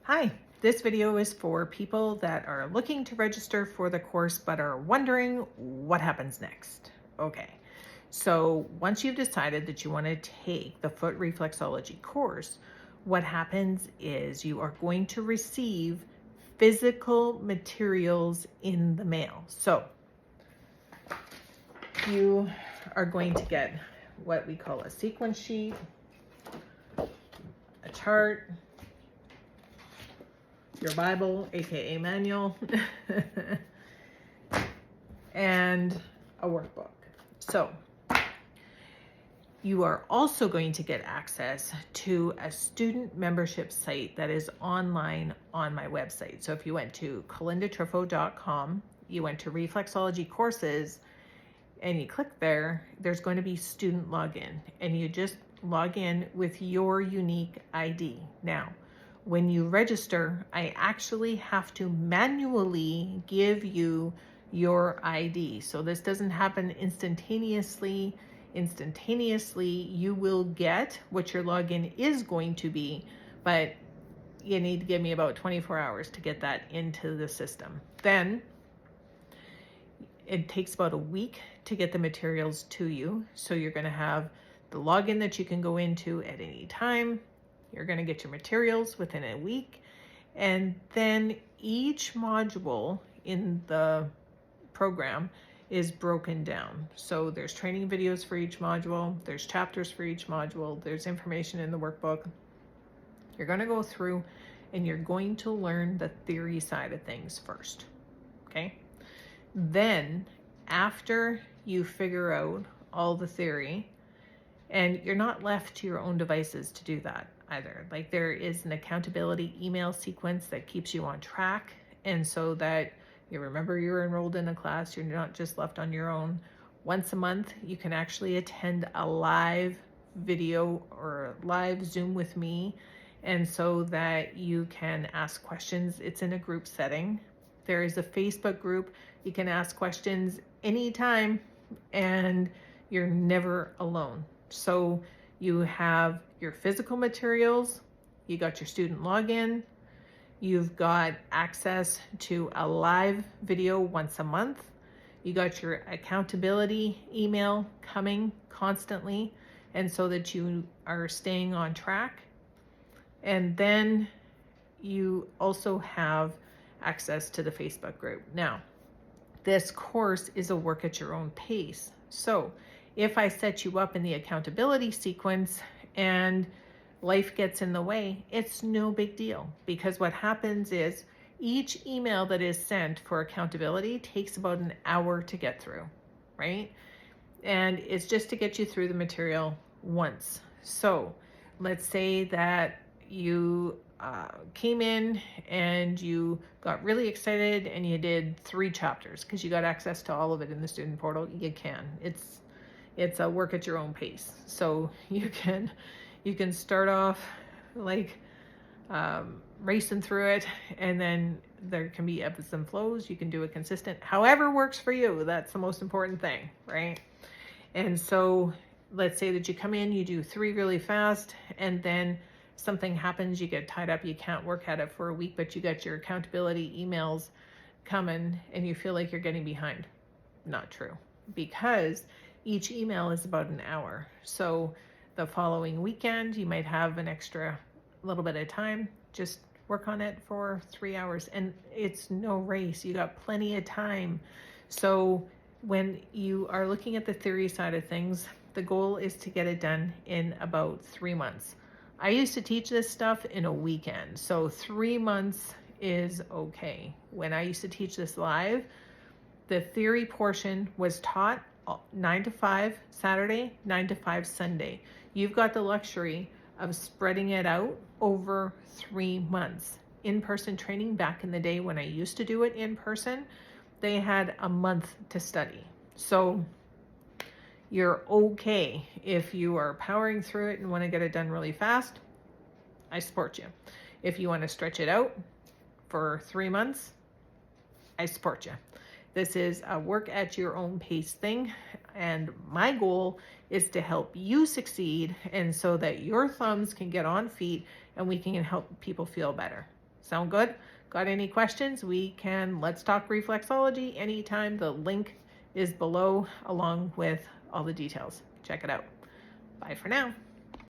Hi, this video is for people that are looking to register for the course but are wondering what happens next. Okay, so once you've decided that you want to take the foot reflexology course, what happens is you are going to receive physical materials in the mail. So you are going to get what we call a sequence sheet, a chart, your Bible, aka manual, and a workbook. So you are also going to get access to a student membership site that is online on my website. So if you went to calyndatriffo.com, you went to reflexology courses, and you click there, there's going to be student login, and you just log in with your unique ID. Now, when you register, I actually have to manually give you your ID. So this doesn't happen instantaneously. You will get what your login is going to be, but you need to give me about 24 hours to get that into the system. Then it takes about a week to get the materials to you. So you're going to have the login that you can go into at any time. You're going to get your materials within a week. And then each module in the program is broken down. So there's training videos for each module. There's chapters for each module. There's information in the workbook. You're going to go through and you're going to learn the theory side of things first. Okay. Then after you figure out all the theory, and you're not left to your own devices to do that either. Like, there is an accountability email sequence that keeps you on track. And so that you remember you're enrolled in a class, you're not just left on your own. Once a month, you can actually attend a live video or live Zoom with me. And so that you can ask questions. It's in a group setting. There is a Facebook group. You can ask questions anytime and you're never alone. So you have your physical materials, you got your student login, you've got access to a live video once a month, you got your accountability email coming constantly, and so that you are staying on track. And then you also have access to the Facebook group. Now, this course is a work at your own pace. So if I set you up in the accountability sequence and life gets in the way, it's no big deal, because what happens is each email that is sent for accountability takes about an hour to get through, right? And it's just to get you through the material once. So let's say that you came in and you got really excited and you did 3 chapters because you got access to all of it in the student portal. You can. It's a work at your own pace. So you can start off like racing through it, and then there can be ebbs and flows. You can do it consistent, however works for you. That's the most important thing, right? And so let's say that you come in, you do 3 really fast, and then something happens, you get tied up, you can't work at it for a week, but you got your accountability emails coming and you feel like you're getting behind. Not true, because each email is about an hour. So the following weekend, you might have an extra little bit of time. Just work on it for 3 hours, and it's no race. You got plenty of time. So when you are looking at the theory side of things, the goal is to get it done in about 3 months. I used to teach this stuff in a weekend, so 3 months is okay. When I used to teach this live, the theory portion was taught 9 to 5 Saturday, 9 to 5 Sunday. You've got the luxury of spreading it out over 3 months. In-person training back in the day when I used to do it in person, they had a month to study. So you're okay if you are powering through it and want to get it done really fast. I support you. If you want to stretch it out for 3 months, I support you. This is a work at your own pace thing, and my goal is to help you succeed, and so that your thumbs can get on feet and we can help people feel better. Sound good? Got any questions? We can let's talk reflexology anytime. The link is below along with all the details. Check it out. Bye for now.